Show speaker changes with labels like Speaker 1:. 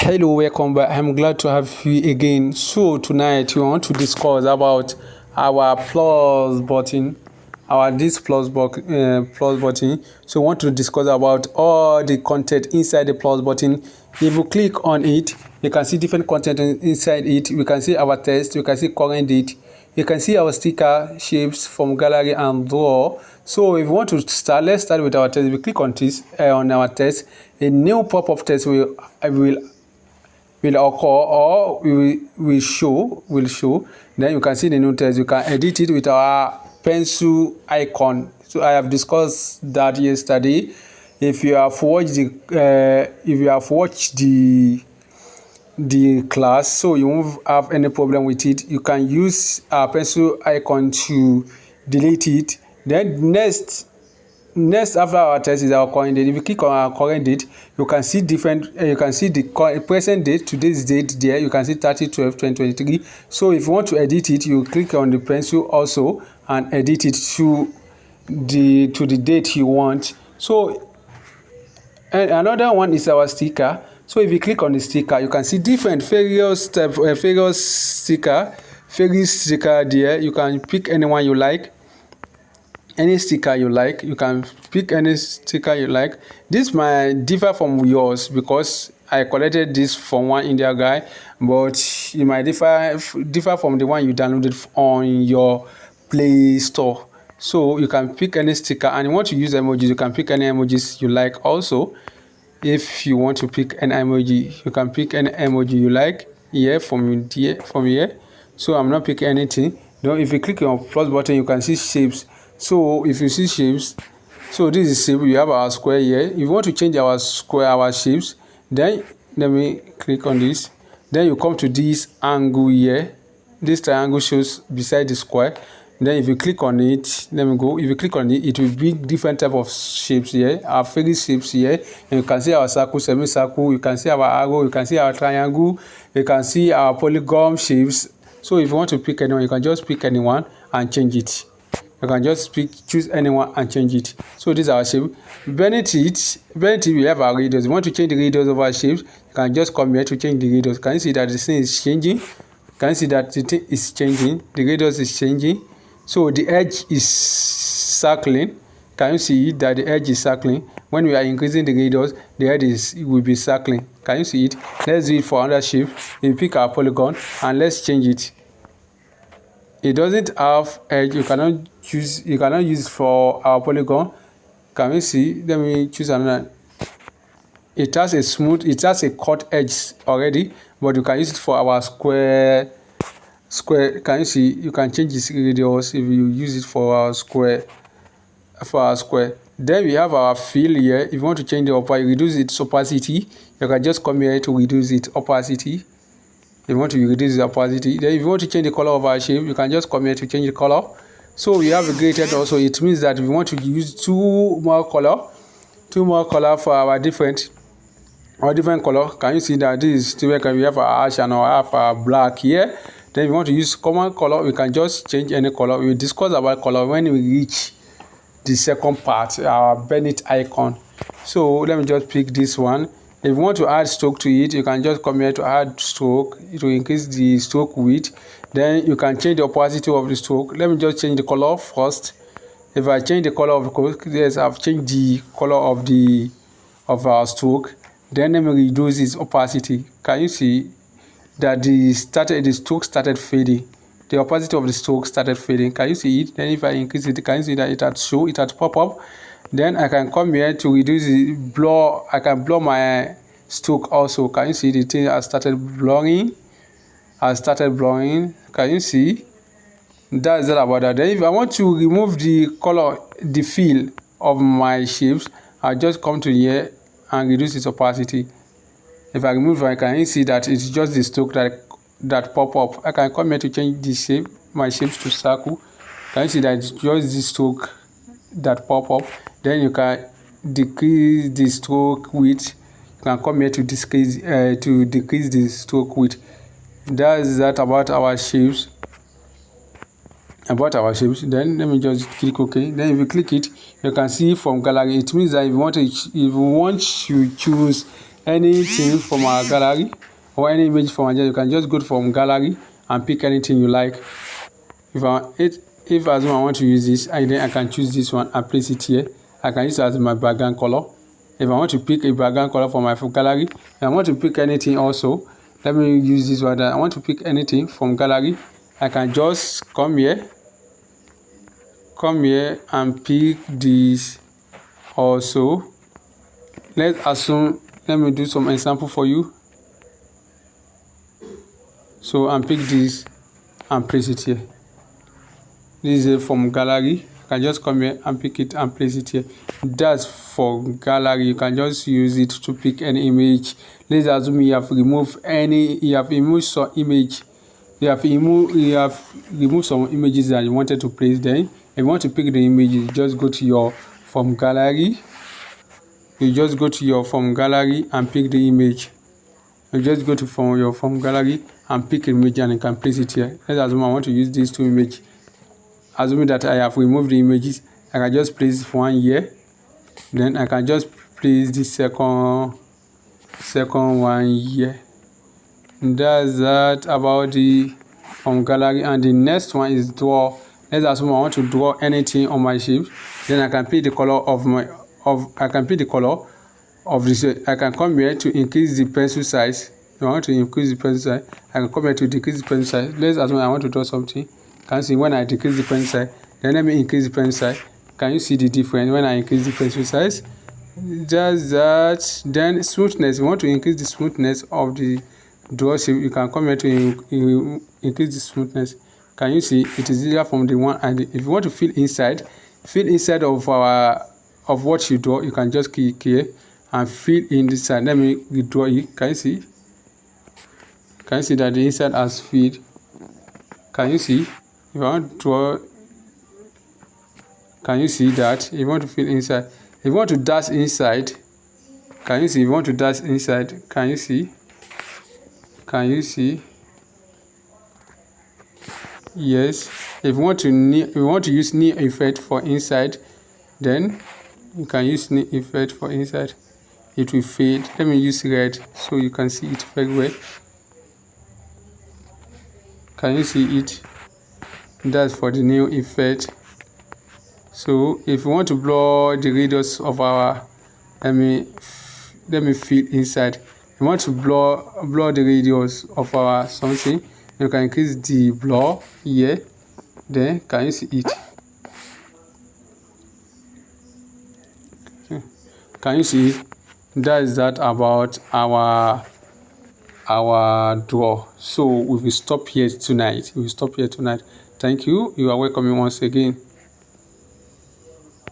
Speaker 1: Hello, welcome back. I'm glad to have you again. So tonight we want to discuss about our plus button, our this plus button. So we want to discuss about all the content inside the plus button. If you click on it, you can see different content inside it. We can see our text. We can see current date. You can see our sticker shapes from gallery and draw. So if you want to start, let's start with our text. If we click on this on our text, a new pop-up text will occur or will show. Then you can see the new text. You can edit it with our pencil icon. So I have discussed that yesterday. If you have watched the class, so you won't have any problem with it. You can use our pencil icon to delete it. Then next after our text is our current date. If you click on our current date, you can see different you can see the present date, today's date there. You can see 30/12/2023. So if you want to edit it, you click on the pencil also and edit it to the date you want. So and another one is our sticker. So if you click on the sticker, you can see different various sticker there. You can pick anyone you like. Any sticker you like, you can pick any sticker you like. This might differ from yours because I collected this from one India guy, but it might differ from the one you downloaded on your Play Store. So you can pick any sticker, and you want to use emojis, you can pick any emojis you like. Also, if you want to pick an emoji, you can pick any emoji you like here from here. So I'm not picking anything. Now if you click on plus button, you can see shapes. So if you see shapes, so this is shape. We have our square here. If you want to change our shapes, then let me click on this. Then you come to this angle here. This triangle shows beside the square. Then if you click on it, let me go. If you click on it, it will be different type of shapes here. Our fairy shapes here, and you can see our circle, semicircle. You can see our arrow. You can see our triangle. You can see our polygon shapes. So if you want to pick anyone, you can just pick anyone and change it. You can just choose anyone and change it. So this is our shape. Beneath we have our radius. You want to change the radius of our shapes, you can just come here to change the radius. Can you see that the thing is changing? Can you see that the thing is changing? The radius is changing. So the edge is circling. Can you see that the edge is circling? When we are increasing the radius, the edge will be circling. Can you see it? Let's do it for another shape. We pick our polygon and let's change it. It doesn't have edge. You cannot use it for our polygon. Can we see? Let me choose another. It has a cut edge already, but you can use it for our square. Can you see? You can change this radius if you use it for our square. Then we have our fill here. If you want to change the opacity, reduce its opacity, you can just come here to reduce its opacity. If you want to reduce the opacity, then if you want to change the color of our shape, you can just come here to change the color. So we have a gradient also. It means that if we want to use two more color for our different color. Can you see that this is still we have our ash and we have our black here. Then if you want to use common color, we can just change any color. We will discuss about color when we reach the second part, our beneath icon. So let me just pick this one. If you want to add stroke to it, you can just come here to add stroke. It will increase the stroke width. Then you can change the opacity of the stroke. Let me just change the color first. If I change the color of the stroke, yes, I've changed the color of our stroke. Then let me reduce its opacity. Can you see that the stroke started fading? The opacity of the stroke started fading. Can you see it? Then if I increase it, can you see that it had pop up? Then I can come here to reduce it, I can blur my stroke also. Can you see the thing has started blurring? Can you see? That's all about that. Then if I want to remove the color, the fill of my shapes, I just come to here and reduce its opacity. If I remove it, can you see that it's just the stroke that pop up? I can come here to change the shape, my shapes to circle. Can you see that it's just the stroke that pop up? Then you can decrease the stroke width. You can come here to decrease the stroke width. That's that about our shapes. Then let me just click OK. Then if you click it, you can see from gallery. It means that if you want to choose anything from our gallery or any image from our gallery. You can just go from gallery and pick anything you like. If as I want to use this, then I can choose this one and place it here. I can use it as my background color. If I want to pick a background color for my gallery, if I want to pick anything also, let me use this one. I want to pick anything from gallery. I can just come here and pick this also. Let's assume, let me do some example for you. So and pick this and place it here. This is from gallery. I can just come here and pick it and place it here. That's for gallery. You can just use it to pick any image. Let's assume you have removed some image. You have removed some images that you wanted to place. Then if you want to pick the image, you just go to your from gallery. You just go to your from gallery and pick the image. You just go to your from gallery and pick an image and you can place it here. Let's assume I want to use these two images. Assuming that I have removed the images, I can just place one here. Then I can just place the second one here. And that's that about the from gallery. And the next one is draw. Let's assume I want to draw anything on my shape. Then I can pick the color of this. I can come here to increase the pencil size. If I want to increase the pencil size, I can come here to decrease the pencil size. Let's assume I want to draw something. Can you see when I decrease the pencil size? Then let me increase the pencil size. Can you see the difference when I increase the pencil size? Just that. Then smoothness. If you want to increase the smoothness of the draw shape, you can come here to increase the smoothness. Can you see? It is easier from the one. And if you want to fill inside of what you draw, you can just click here and fill in this side. Let me redraw it. Can you see? Can you see that the inside has filled? Can you see? If I want to draw, can you see that? If you want to fill inside, if you want to dash inside, can you see? If you want to dash inside, can you see? Can you see? Yes. If you want to use near effect for inside, then you can use near effect for inside. It will fade. Let me use red so you can see it very well. Can you see it? That's for the new effect. So if you want to blur the radius of our, let me fill inside. If you want to blur the radius of our something, you can increase the blur here. Then can you see it? Can you see? That is that about our draw. So we will stop here tonight. Thank you. You are welcome once again.